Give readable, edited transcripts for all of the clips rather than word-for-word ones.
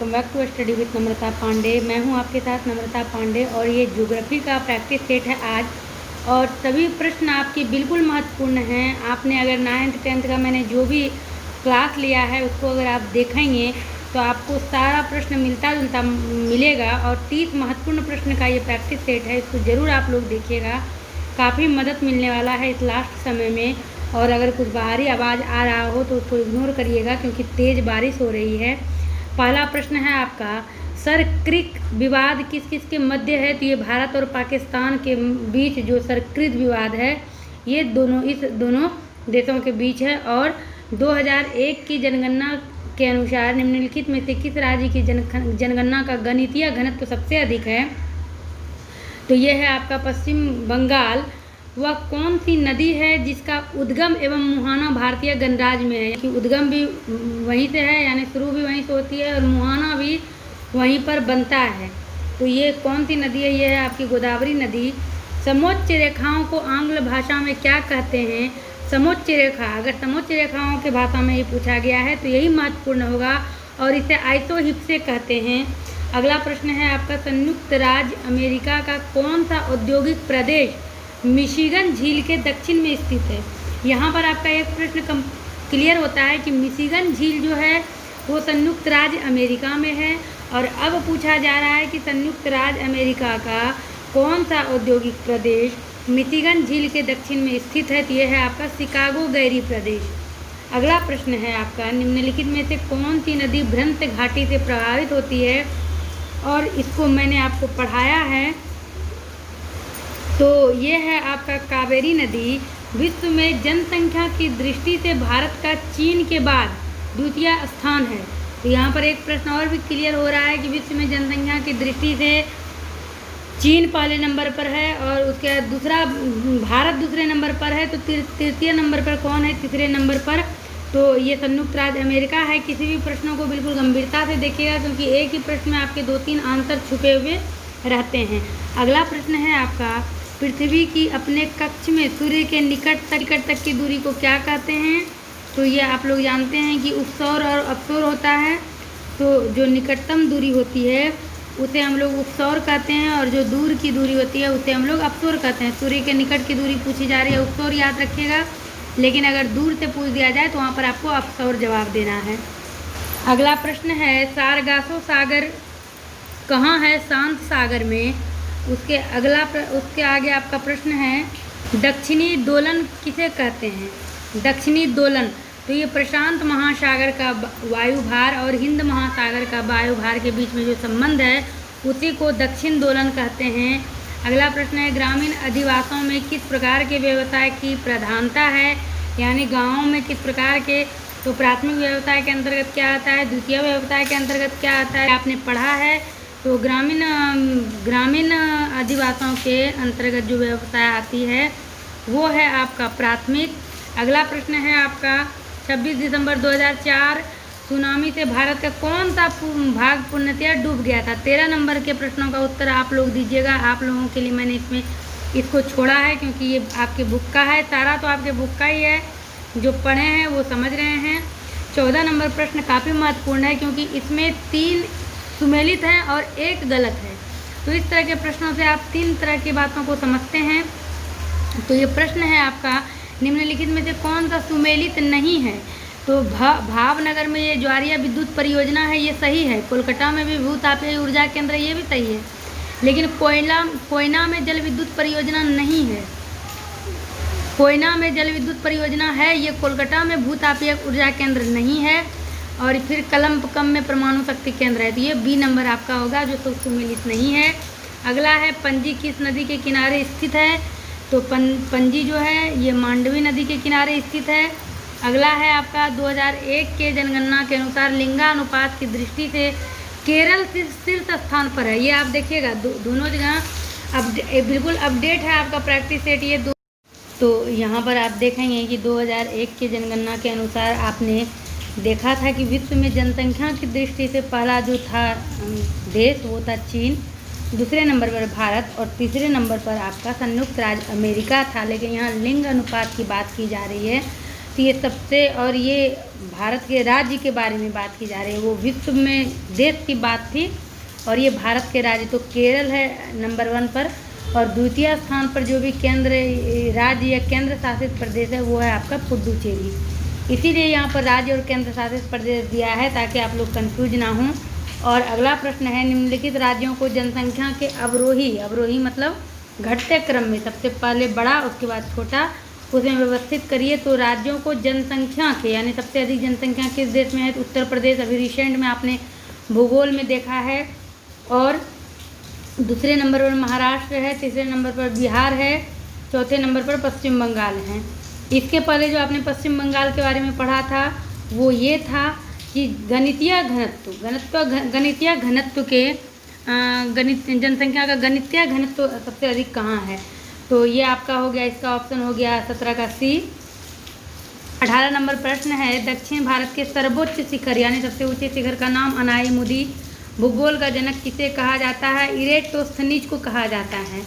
Welcome back to study with Namrata Pandey. मैं हूं आपके साथ नम्रता पांडे और ये ज्योग्राफी का प्रैक्टिस सेट है आज। और सभी प्रश्न आपके बिल्कुल महत्वपूर्ण हैं। आपने अगर 9th 10th का मैंने जो भी क्लास लिया है उसको अगर आप देखेंगे तो आपको सारा प्रश्न मिलता जुलता मिलेगा। और 30 महत्वपूर्ण प्रश्न का ये प्रैक्टिस सेट है, इसको ज़रूर आप लोग देखिएगा। काफ़ी मदद मिलने वाला है इस लास्ट समय में। और अगर कुछ बाहरी आवाज़ आ रहा हो तो उसको इग्नोर करिएगा क्योंकि तेज़ बारिश हो रही है। पहला प्रश्न है आपका, सर क्रिक विवाद किस किस के मध्य है? तो ये भारत और पाकिस्तान के बीच जो सरक्रिक विवाद है ये इस दोनों देशों के बीच है। और 2001 की जनगणना के अनुसार निम्नलिखित में से किस राज्य की जनगणना का गणितीय घनत्व सबसे अधिक है? तो ये है आपका पश्चिम बंगाल। वह कौन सी नदी है जिसका उद्गम एवं मुहाना भारतीय गणराज्य में है? कि उद्गम भी वहीं से है, यानी शुरू भी वहीं से होती है और मुहाना भी वहीं पर बनता है। तो ये कौन सी नदी है? ये है आपकी गोदावरी नदी। समोच्च रेखाओं को आंग्ल भाषा में क्या कहते हैं? समोच्च रेखा, अगर समोच्च रेखाओं के भाषा में ये पूछा गया है तो यही महत्वपूर्ण होगा और इसे आइसोहिप्से कहते हैं। अगला प्रश्न है आपका, संयुक्त राज्य अमेरिका का कौन सा औद्योगिक प्रदेश मिशिगन झील के दक्षिण में स्थित है? यहाँ पर आपका एक प्रश्न क्लियर होता है कि मिशिगन झील जो है वो संयुक्त राज्य अमेरिका में है। और अब पूछा जा रहा है कि संयुक्त राज्य अमेरिका का कौन सा औद्योगिक प्रदेश मिशिगन झील के दक्षिण में स्थित है? तो यह है आपका शिकागो गैरी प्रदेश। अगला प्रश्न है आपका, निम्नलिखित में से कौन सी नदी भ्रंश घाटी से प्रभावित होती है? और इसको मैंने आपको पढ़ाया है। तो ये है आपका कावेरी नदी। विश्व में जनसंख्या की दृष्टि से भारत का चीन के बाद द्वितीय स्थान है। तो यहाँ पर एक प्रश्न और भी क्लियर हो रहा है कि विश्व में जनसंख्या की दृष्टि से चीन पहले नंबर पर है और उसके दूसरा भारत दूसरे नंबर पर है। तो तृतीय नंबर पर कौन है? तीसरे नंबर पर तो ये संयुक्त राज्य अमेरिका है। किसी भी प्रश्नों को बिल्कुल गंभीरता से देखिएगा क्योंकि एक ही प्रश्न में आपके 2-3 आंसर छुपे हुए रहते हैं। अगला प्रश्न है आपका, पृथ्वी की अपने कक्ष में सूर्य के निकट तक की दूरी को क्या कहते हैं? तो ये आप लोग जानते हैं कि उपसौर और अपसौर होता है। तो जो निकटतम दूरी होती है उसे हम लोग उपसौर कहते हैं और जो दूर की दूरी होती है उसे हम लोग अपसौर कहते हैं। सूर्य के निकट की दूरी पूछी जा रही है उपसौर याद रखिएगा, लेकिन अगर दूर से पूछ दिया जाए तो वहाँ पर आपको अपसौर जवाब देना है। अगला प्रश्न है, सारगासो सागर कहाँ है? शांत सागर में। उसके आगे आपका प्रश्न है, दक्षिणी दोलन किसे कहते हैं? दक्षिणी दोलन तो ये प्रशांत महासागर का वायुभार और हिंद महासागर का वायुभार के बीच में जो संबंध है उसी को दक्षिण दोलन कहते हैं। अगला प्रश्न है, ग्रामीण अधिवासों में किस प्रकार के व्यवसाय की प्रधानता है? यानी गाँवों में किस प्रकार के? तो प्राथमिक व्यवसाय के अंतर्गत क्या आता है, द्वितीय व्यवसाय के अंतर्गत क्या आता है, आपने पढ़ा है। तो ग्रामीण अधिवासों के अंतर्गत जो व्यवसाय आती है वो है आपका प्राथमिक। अगला प्रश्न है आपका, 26 दिसंबर 2004 सुनामी से भारत का कौन सा भाग पूर्णतया डूब गया था? 13 नंबर के प्रश्नों का उत्तर आप लोग दीजिएगा। आप लोगों के लिए मैंने इसको छोड़ा है क्योंकि ये आपके बुक का है, सारा तो आपके बुक का ही है, जो पढ़े हैं वो समझ रहे हैं। 14 नंबर प्रश्न काफ़ी महत्वपूर्ण है क्योंकि इसमें 3 सुमेलित हैं और 1 गलत है। तो इस तरह के प्रश्नों से आप 3 तरह की बातों को समझते हैं। तो ये प्रश्न है आपका, निम्नलिखित में से कौन सा सुमेलित नहीं है? तो भावनगर में ये ज्वारीय विद्युत परियोजना है, ये सही है। कोलकाता में भी भूतापीय ऊर्जा केंद्र, ये भी सही है। लेकिन कोयना में जल विद्युत परियोजना नहीं है। कोयना में जल विद्युत परियोजना है, ये कोलकाता में भूतापीय ऊर्जा केंद्र नहीं है। और फिर कलम्पकम में परमाणु शक्ति केंद्र है। तो ये बी नंबर आपका होगा जो सुमेलित नहीं है। अगला है, पणजी किस नदी के किनारे स्थित है? तो पणजी जो है ये मांडवी नदी के किनारे स्थित है। अगला है आपका, 2001 के जनगणना के अनुसार लिंगानुपात की दृष्टि से केरल शीर्ष स्थान पर है। ये आप देखिएगा दोनों जगह बिल्कुल अपडेट है आपका प्रैक्टिस सेट ये दो। तो यहाँ पर आप देखेंगे कि 2001 के जनगणना के अनुसार आपने देखा था कि विश्व में जनसंख्या की दृष्टि से पहला जो था देश वो था चीन, दूसरे नंबर पर भारत और तीसरे नंबर पर आपका संयुक्त राज्य अमेरिका था। लेकिन यहाँ लिंग अनुपात की बात की जा रही है तो ये सबसे, और ये भारत के राज्य के बारे में बात की जा रही है, वो विश्व में देश की बात थी और ये भारत के राज्य, तो केरल है नंबर 1 पर, और द्वितीय स्थान पर जो भी केंद्र राज्य या केंद्र शासित प्रदेश है वो है आपका पुडुचेरी। इसीलिए यहाँ पर राज्य और केंद्र शासित प्रदेश दिया है ताकि आप लोग कंफ्यूज ना हों। और अगला प्रश्न है, निम्नलिखित राज्यों को जनसंख्या के अवरोही मतलब घटते क्रम में सबसे पहले बड़ा उसके बाद छोटा उसमें व्यवस्थित करिए। तो राज्यों को जनसंख्या के यानी सबसे अधिक जनसंख्या किस देश में है, तो उत्तर प्रदेश अभी रिसेंट में आपने भूगोल में देखा है। और दूसरे नंबर पर महाराष्ट्र है, तीसरे नंबर पर बिहार है, चौथे नंबर पर पश्चिम बंगाल है। इसके पहले जो आपने पश्चिम बंगाल के बारे में पढ़ा था वो ये था कि गणितीय घनत्व के जनसंख्या का गणितीय घनत्व सबसे अधिक कहाँ है, तो ये आपका हो गया, इसका ऑप्शन हो गया 17 का सी। 18 नंबर प्रश्न है, दक्षिण भारत के सर्वोच्च शिखर यानी सबसे ऊंचे शिखर का नाम अनाईमुदी, भूगोल का जनक किसे कहा जाता है, इरेटोस्थनीज को कहा जाता है।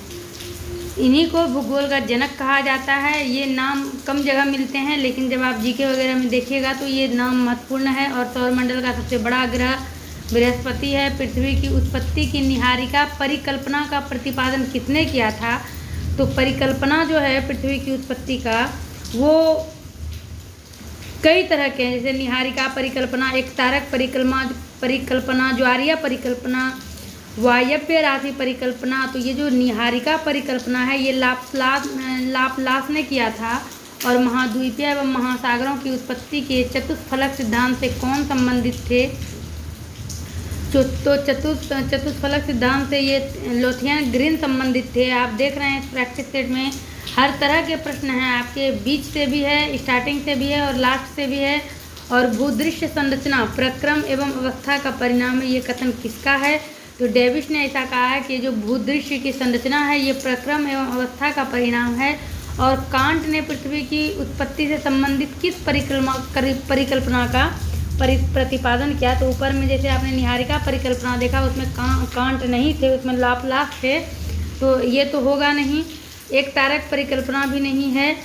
इन्हीं को भूगोल का जनक कहा जाता है। ये नाम कम जगह मिलते हैं लेकिन जब आप जीके वगैरह में देखिएगा तो ये नाम महत्वपूर्ण है। और सौरमंडल का सबसे बड़ा ग्रह बृहस्पति है। पृथ्वी की उत्पत्ति की निहारिका परिकल्पना का प्रतिपादन किसने किया था, तो परिकल्पना जो है पृथ्वी की उत्पत्ति का वो कई तरह के हैं, जैसे निहारिका परिकल्पना, एक तारक परिकल्पना, ज्वारीय परिकल्पना, वायव्य राशि परिकल्पना। तो ये जो निहारिका परिकल्पना है ये लाप्लास ने किया था। और महाद्वीपीय एवं महासागरों की उत्पत्ति के चतुष्फलक सिद्धांत से कौन संबंधित थे, तो चतुष्फलक सिद्धांत से ये लोथियन ग्रीन संबंधित थे। आप देख रहे हैं इस प्रैक्टिस सेट में हर तरह के प्रश्न हैं, आपके बीच से भी है, स्टार्टिंग से भी है और लास्ट से भी है। और भूदृश्य संरचना प्रक्रम एवं अवस्था का परिणाम है, ये कथन किसका है, तो डेविस ने ऐसा कहा है कि जो भूदृश्य की संरचना है ये प्रक्रम एवं अवस्था का परिणाम है। और कांट ने पृथ्वी की उत्पत्ति से संबंधित किस परिकल्पना का प्रतिपादन किया, तो ऊपर में जैसे आपने निहारिका परिकल्पना देखा उसमें कांट नहीं थे, उसमें लाप्लास थे, तो ये तो होगा नहीं। एक तारक परिकल्पना भी नहीं है,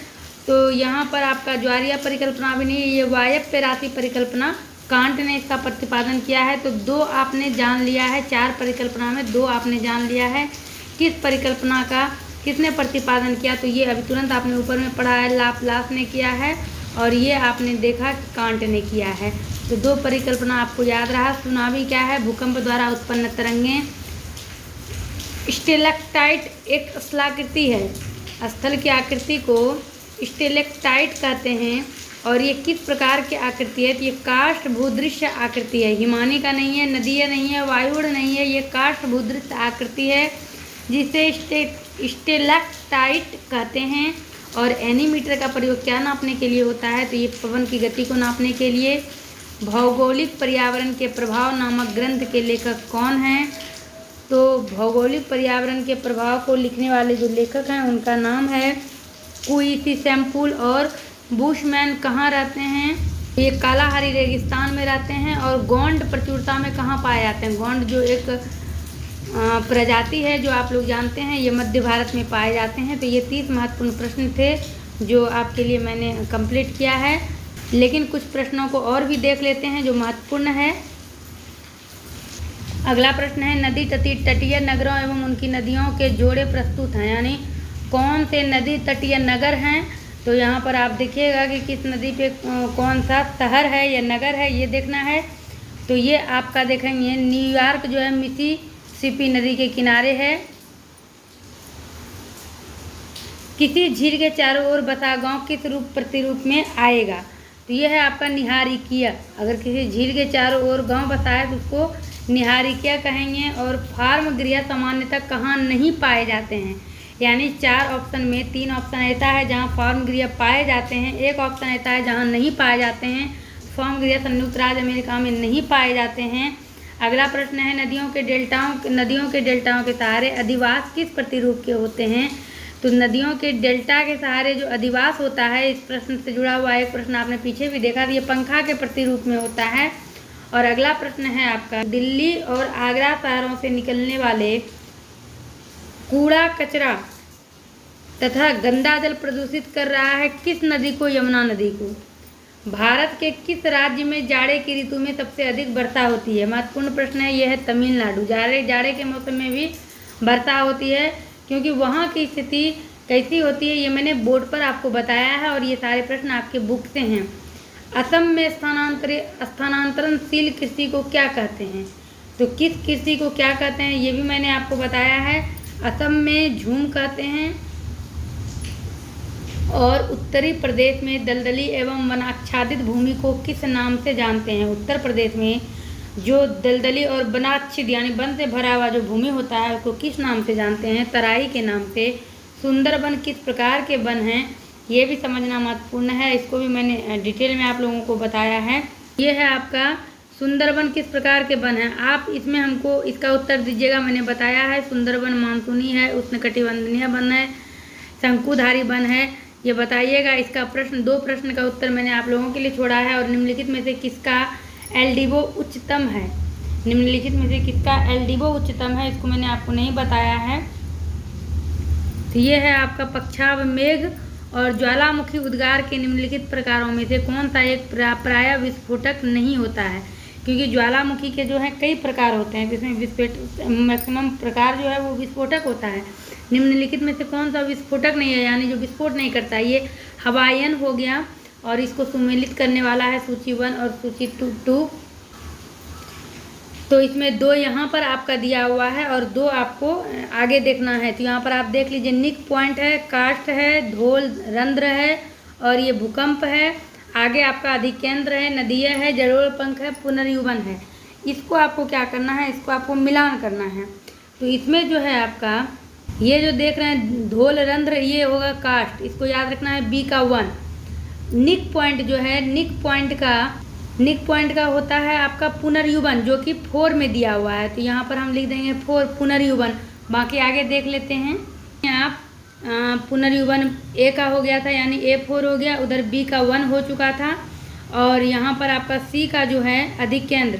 तो यहाँ पर आपका ज्वारीय परिकल्पना भी नहीं है। ये वायव्य राशि परिकल्पना कांट ने इसका प्रतिपादन किया है। तो 2 आपने जान लिया है, 4 परिकल्पना में 2 आपने जान लिया है। किस परिकल्पना का किसने प्रतिपादन किया, तो ये अभी तुरंत आपने ऊपर में पढ़ा है, लाप्लास ने किया है। और ये आपने देखा कि कांट ने किया है। तो 2 परिकल्पना आपको याद रहा। सुनामी क्या है, भूकंप द्वारा उत्पन्न तरंगें। स्टेलेक्टाइट एक स्थलाकृति है, स्थल की आकृति को स्टेलेक्टाइट कहते हैं। और ये किस प्रकार की आकृति है, तो ये काष्ठ भूदृश्य आकृति है, हिमानी का नहीं है, नदीय नहीं है, वायुड़ नहीं है, ये काष्ठ भूदृश्य आकृति है जिसे स्टेलेक्टाइट कहते हैं। और एनीमीटर का प्रयोग क्या नापने के लिए होता है, तो ये पवन की गति को नापने के लिए। भौगोलिक पर्यावरण के प्रभाव नामक ग्रंथ के लेखक कौन हैं, तो भौगोलिक पर्यावरण के प्रभाव को लिखने वाले जो लेखक हैं उनका नाम है कुइसिसैम्पुल। और बुशमैन कहाँ रहते हैं, ये कालाहारी रेगिस्तान में रहते हैं। और गोंड प्रचुरता में कहाँ पाए जाते हैं, गोंड जो एक प्रजाति है जो आप लोग जानते हैं, ये मध्य भारत में पाए जाते हैं। तो ये 30 महत्वपूर्ण प्रश्न थे जो आपके लिए मैंने कंप्लीट किया है। लेकिन कुछ प्रश्नों को और भी देख लेते हैं जो महत्वपूर्ण है। अगला प्रश्न है, नदी तटीय नगरों एवं उनकी नदियों के जोड़े प्रस्तुत हैं, यानी कौन से नदी तटीय नगर हैं। तो यहाँ पर आप देखिएगा कि किस नदी पे कौन सा शहर है या नगर है, ये देखना है। तो ये आपका देखेंगे न्यूयॉर्क जो है मिसिसिपी नदी के किनारे है। किसी झील के चारों ओर बसा गांव किस रूप प्रतिरूप में आएगा, तो ये है आपका निहारिकीय। अगर किसी झील के चारों ओर गांव बसा है तो उसको निहारिकीय कहेंगे। और फार्म गृह सामान्यतः कहाँ नहीं पाए जाते हैं, यानी 4 ऑप्शन में 3 ऑप्शन ऐसा है जहां फार्म गृह पाए जाते हैं, 1 ऑप्शन ऐसा है जहां नहीं पाए जाते हैं। फार्म गृह संयुक्त राज्य अमेरिका में नहीं पाए जाते हैं। अगला प्रश्न है, नदियों के डेल्टाओं के सहारे अधिवास किस प्रतिरूप के होते हैं। तो नदियों के डेल्टा के सहारे जो अधिवास होता है, इस प्रश्न से जुड़ा हुआ एक प्रश्न आपने पीछे भी देखा, ये पंखा के प्रतिरूप में होता है। और अगला प्रश्न है आपका, दिल्ली और आगरा शहरों से निकलने वाले कूड़ा कचरा तथा गंदा जल प्रदूषित कर रहा है किस नदी को, यमुना नदी को। भारत के किस राज्य में जाड़े की ऋतु में सबसे अधिक वर्षा होती है? महत्वपूर्ण प्रश्न है, यह है तमिलनाडु। जाड़े के मौसम में भी वर्षा होती है, क्योंकि वहाँ की स्थिति कैसी होती है ये मैंने बोर्ड पर आपको बताया है और ये सारे प्रश्न आपके बुक से हैं। असम में स्थानांतरणशील कृषि को क्या कहते हैं? तो किस कृषि को क्या कहते हैं ये भी मैंने आपको बताया है। असम में झूम कहते हैं और उत्तरी प्रदेश में दलदली एवं वनाच्छादित भूमि को किस नाम से जानते हैं? उत्तर प्रदेश में जो दलदली और वनाच्छिद यानी वन से भरा हुआ जो भूमि होता है उसको किस नाम से जानते हैं? तराई के नाम से। सुंदरबन किस प्रकार के वन हैं ये भी समझना महत्वपूर्ण है, इसको भी मैंने डिटेल में आप लोगों को बताया है। ये है आपका सुंदरबन किस प्रकार के वन हैं। आप इसमें हमको इसका उत्तर दीजिएगा। मैंने बताया है सुंदरबन मानसूनी है, उष्णकटिबंधीय वन है, शंकुधारी वन है, ये बताइएगा। इसका प्रश्न 2 प्रश्न का उत्तर मैंने आप लोगों के लिए छोड़ा है। और निम्नलिखित में से किसका एलडीओ उच्चतम है? निम्नलिखित में से किसका एलडीओ उच्चतम है इसको मैंने आपको नहीं बताया है। तो ये है आपका पक्षाव मेघ और ज्वालामुखी उद्गार के निम्नलिखित प्रकारों में से कौन सा एक प्राय विस्फोटक नहीं होता है? क्योंकि ज्वालामुखी के जो है कई प्रकार होते हैं, जिसमें मैक्सिमम प्रकार जो है वो विस्फोटक होता है। निम्नलिखित में से कौन सा विस्फोटक नहीं है, यानी जो विस्फोट नहीं करता है? ये हवायन हो गया और इसको सुमेलित करने वाला है सूची 1 और सूची 2। तो इसमें 2 यहाँ पर आपका दिया हुआ है और 2 आपको आगे देखना है। तो यहाँ पर आप देख लीजिए, निक पॉइंट है, कास्ट है, धोल रंध्र है और ये भूकंप है। आगे आपका अधिकेंद्र है, नदीय है, जड़ोल पंख है, पुनर्युवन है। इसको आपको क्या करना है, इसको आपको मिलान करना है। तो इसमें जो है आपका ये जो देख रहे हैं धोल रंध्र, ये होगा कास्ट, इसको याद रखना है बी का 1। निक पॉइंट जो है, निक पॉइंट का होता है आपका पुनर्युवन, जो कि 4 में दिया हुआ है। तो यहाँ पर हम लिख देंगे 4 पुनर्युवन। बाकी आगे देख लेते हैं। आप पुनर्युवन ए का हो गया था, यानी A4 हो गया, उधर बी का 1 हो चुका था। और यहाँ पर आपका सी का जो है अधिकेंद्र,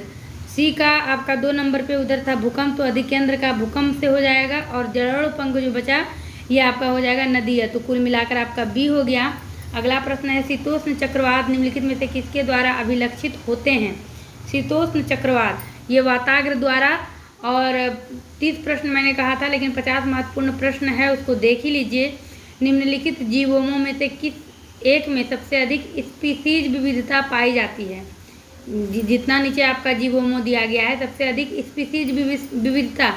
सी का आपका 2 नंबर पे उधर था भूकंप, तो अधिकेंद्र का भूकंप से हो जाएगा। और जड़ोल पंख जो बचा ये आपका हो जाएगा नदी है। तो कुल मिलाकर आपका बी हो गया। अगला प्रश्न है, शीतोष्ण चक्रवात निम्नलिखित में से किसके द्वारा अभिलक्षित होते हैं? शीतोष्ण चक्रवात ये वाताग्र द्वारा। और 30 प्रश्न मैंने कहा था, लेकिन 50 महत्वपूर्ण प्रश्न है, उसको देख ही लीजिए। निम्नलिखित जीवोमों में से किस एक में सबसे अधिक स्पीसीज विविधता पाई जाती है? जितना नीचे आपका जीवोमो दिया गया है, सबसे अधिक स्पीसीज विविधता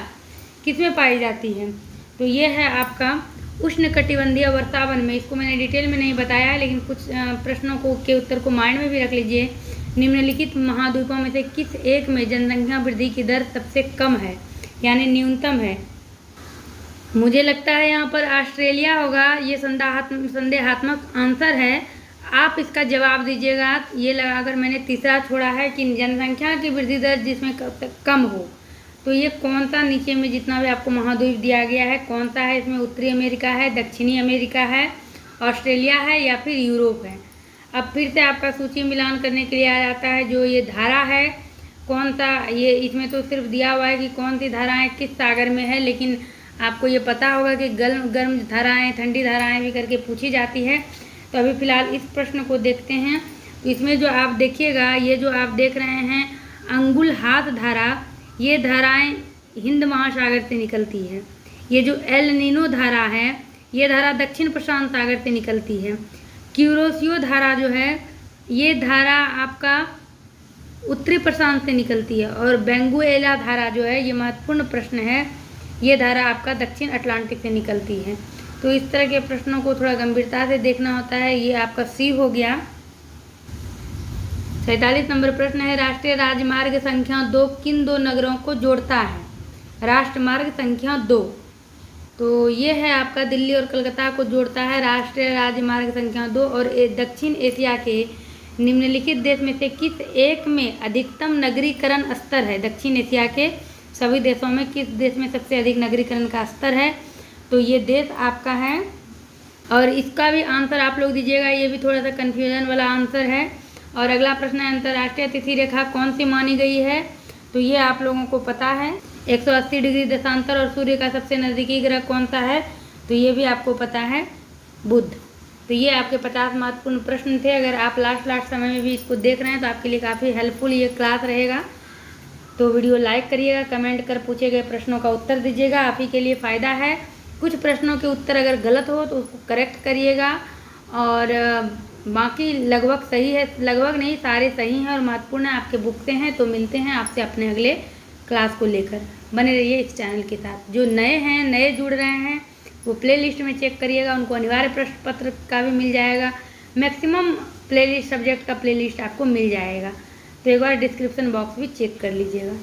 किस में पाई जाती है? तो ये है आपका उष्णकटिबंधीय वर्षावन में। इसको मैंने डिटेल में नहीं बताया है, लेकिन कुछ प्रश्नों के उत्तर को माइंड में भी रख लीजिए। निम्नलिखित महाद्वीपों में से किस एक में जनसंख्या वृद्धि की दर सबसे कम है, यानी न्यूनतम है? मुझे लगता है यहाँ पर ऑस्ट्रेलिया होगा। ये संदेहात्मक आंसर है, आप इसका जवाब दीजिएगा। ये लगाकर मैंने तीसरा छोड़ा है कि जनसंख्या की वृद्धि दर जिसमें कम हो। तो ये कौन सा नीचे में जितना भी आपको महाद्वीप दिया गया है कौन सा है? इसमें उत्तरी अमेरिका है, दक्षिणी अमेरिका है, ऑस्ट्रेलिया है या फिर यूरोप है? अब फिर से आपका सूची मिलान करने के लिए आ जाता है। जो ये धारा है कौन सा, ये इसमें तो सिर्फ दिया हुआ है कि कौन सी धाराएं किस सागर में है, लेकिन आपको ये पता होगा कि गर्म धाराएं, ठंडी धाराएं भी करके पूछी जाती है। तो अभी फ़िलहाल इस प्रश्न को देखते हैं। तो इसमें जो आप देखिएगा, ये जो आप देख रहे हैं अंगुल-हाथ धारा, ये धाराएं हिंद महासागर से निकलती है। ये जो एल नीनो धारा है, ये धारा दक्षिण प्रशांत सागर से निकलती है। क्यूरोसियो धारा जो है, ये धारा आपका उत्तरी प्रशांत से निकलती है। और बेंगुएला धारा जो है, ये महत्वपूर्ण प्रश्न है, ये धारा आपका दक्षिण अटलांटिक से निकलती है। तो इस तरह के प्रश्नों को थोड़ा गंभीरता से देखना होता है। ये आपका सी हो गया। 47 नंबर प्रश्न है, राष्ट्रीय राजमार्ग संख्या 2 किन 2 नगरों को जोड़ता है? राष्ट्रमार्ग संख्या 2, तो ये है आपका दिल्ली और कलकत्ता को जोड़ता है राष्ट्रीय राजमार्ग संख्या 2। और दक्षिण एशिया के निम्नलिखित देश में से किस एक में अधिकतम नगरीकरण स्तर है? दक्षिण एशिया के सभी देशों में किस देश में सबसे अधिक नगरीकरण का स्तर है? तो ये देश आपका है। और इसका भी आंसर आप लोग दीजिएगा, ये भी थोड़ा सा कन्फ्यूजन वाला आंसर है। और अगला प्रश्न है, अंतर्राष्ट्रीय तिथि रेखा कौन सी मानी गई है? तो ये आप लोगों को पता है 180 डिग्री देशांतर। और सूर्य का सबसे नज़दीकी ग्रह कौन सा है? तो ये भी आपको पता है, बुध। तो ये आपके 50 महत्वपूर्ण प्रश्न थे। अगर आप लास्ट समय में भी इसको देख रहे हैं तो आपके लिए काफ़ी हेल्पफुल ये क्लास रहेगा। तो वीडियो लाइक करिएगा, कमेंट कर पूछे गए प्रश्नों का उत्तर दीजिएगा, आप ही के लिए फ़ायदा है। कुछ प्रश्नों के उत्तर अगर गलत हो तो उसको करेक्ट करिएगा, और बाकी लगभग सही है, लगभग नहीं सारे सही हैं और महत्वपूर्ण है, आपके बुक से हैं। तो मिलते हैं आपसे अपने अगले क्लास को लेकर। बने रहिए इस चैनल के साथ। जो नए हैं, नए जुड़ रहे हैं, वो प्लेलिस्ट में चेक करिएगा, उनको अनिवार्य प्रश्न पत्र का भी मिल जाएगा। मैक्सिमम प्लेलिस्ट सब्जेक्ट का प्लेलिस्ट आपको मिल जाएगा, तो एक बार डिस्क्रिप्शन बॉक्स भी चेक कर लीजिएगा।